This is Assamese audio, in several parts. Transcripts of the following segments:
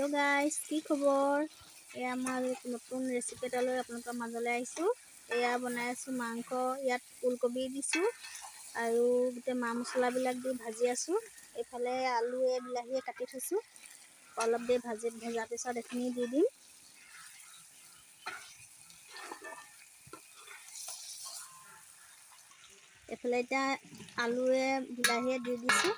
हेलो गाइस की खबर ये आमार नतुन रेसिपि এটা লৈ আপোনালোকৰ মাজলৈ আহিছো এয়া বনাই আছো মাংস ইয়াত ফুলকবি দিছো আৰু গতে মা মছলা বিলাক দি ভাজি আছো এফালে আলু এ বিলাহী কাটি থৈছো অলপ দে ভজা পিছত এখিনি দি দিম এফালে এটা আলু এ বিলাহী দি দিছো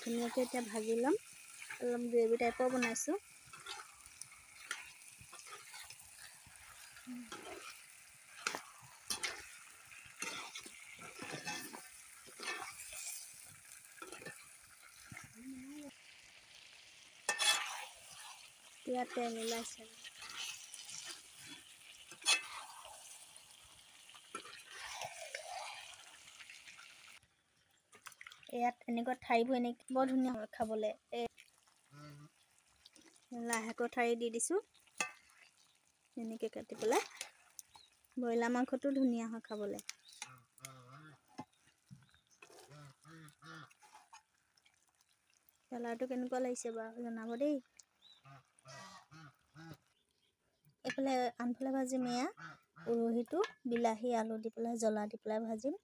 ধুনীয়াকৈ এটা ভাজি লম অলপ গ্ৰেভি টাইপৰ বনাইছো ইয়াতে মিলাইছে ইয়াত এনেকুৱা ঠাইবোৰ এনেকৈ বৰ ধুনীয়া হয় খাবলৈ লাহেকৈ ঠাৰি দি দিছোঁ এনেকৈ কাটি পেলাই ব্ৰইলাৰ মাংসটো ধুনীয়া হয় খাবলৈ কালাৰটো কেনেকুৱা লাগিছে বাৰু জনাব দেই এইফালে আনফালে ভাজিম এয়া উৰহিটো বিলাহী আলু দি পেলাই জ্বলা দি পেলাই ভাজিম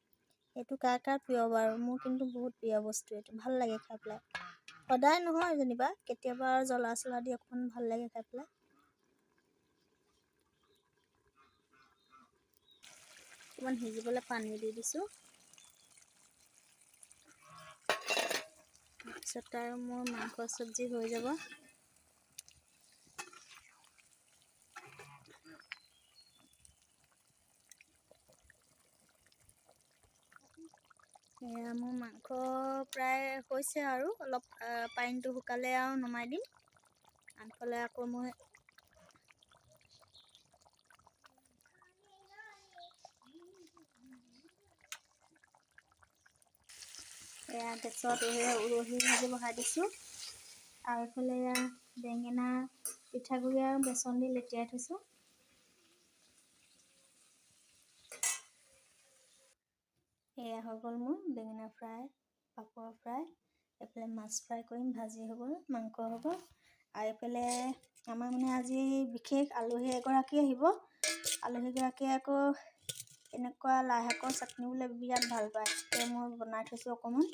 এইটো কাৰ প্ৰিয় বাৰু মোৰ কিন্তু বহুত প্ৰিয় বস্তু এইটো ভাল লাগে খাই পেলাই সদায় নহয় যেনিবা কেতিয়াবা জ্বলা চলা দি অকমান ভাল লাগে খাই পেলাই অকমান সিজিবলৈ পানী দি দিছোঁ তাৰপিছত আৰু মোৰ মাংস চব্জি হৈ যাব এয়া মোৰ মাংস প্ৰায় হৈছে আৰু অলপ পানীটো শুকালে আৰু নমাই দিম আনফালে আকৌ মই এয়া গেছত উৰহি ভাজি বহাই দিছোঁ আৰু এইফালে বেঙেনা পিঠাগুড়ি আৰু বেচন দি লেটিয়াই থৈছোঁ এয়া হৈ গ'ল মোৰ বেঙেনা ফ্ৰাই পাপৰ ফ্ৰাই এইফালে মাছ ফ্ৰাই কৰিম ভাজি হ'ব মাংস হ'ব আৰু এইফালে আমাৰ মানে আজি বিশেষ আলহী এগৰাকী আহিব আলহীগৰাকীয়ে আকৌ এনেকুৱা লাই শাকৰ চাটনি বোলে বিৰাট ভাল পায় এতিয়া মই বনাই থৈছোঁ অকণমান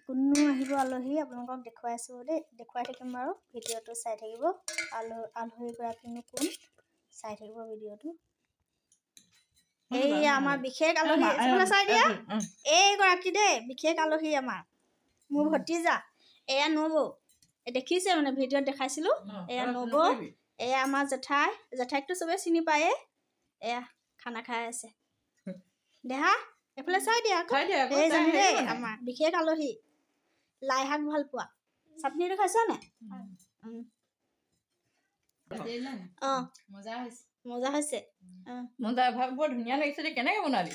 কোনো আহিব আলহী আপোনালোকক দেখুৱাইছোঁ দেই দেখুৱাই থাকিম বাৰু ভিডিঅ'টো চাই থাকিব আলহীগৰাকীনো কোন চাই থাকিব ভিডিঅ'টো এই আমাৰ বিশেষ আলহী চাই দিয়া এইগৰাকী দেই বিশেষ আলহী আমাৰ মোৰ ভতিজা এয়া নবৌ দেখিছে মানে ভিডিঅ'ত দেখাইছিলোঁ এয়া নবৌ এয়া আমাৰ জেঠাইকটো চবেই চিনি পায়ে এয়া খানা খাই আছে দেহা এইফালে চাই দিয়া এইজনী দেই আমাৰ বিশেষ আলহী লাই শাক ভাল পোৱা চাটনিটো খাইছ নাই অঁ মজা হৈছে মজা ভাগ বৰ ধুনীয়া লাগিছে দেই কেনেকৈ বনালি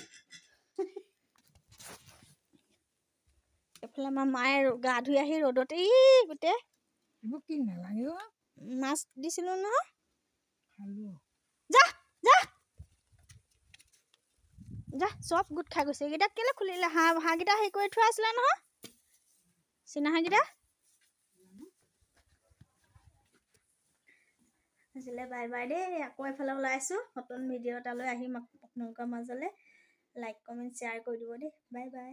এইফালে আমাৰ মায়ে গা ধুই আহি ৰ'দতে গোটেই এইবোৰ কি নালাগে মাছ দিছিলোঁ নহয় খালো যা যা যা চব গোট খাই গৈছে এইকেইটা কেলৈ খুলিলে হাঁহকেইটা হেৰি কৰি থোৱা আছিলে নহয় চীনা হাঁহকেইটা আছিলে বাই বাই দেই আকৌ এফালে ওলাই আছোঁ নতুন ভিডিঅ' এটালৈ আহিম আপোনালোকৰ মাজলৈ লাইক কমেণ্ট শ্বেয়াৰ কৰি দিব দেই বাই বাই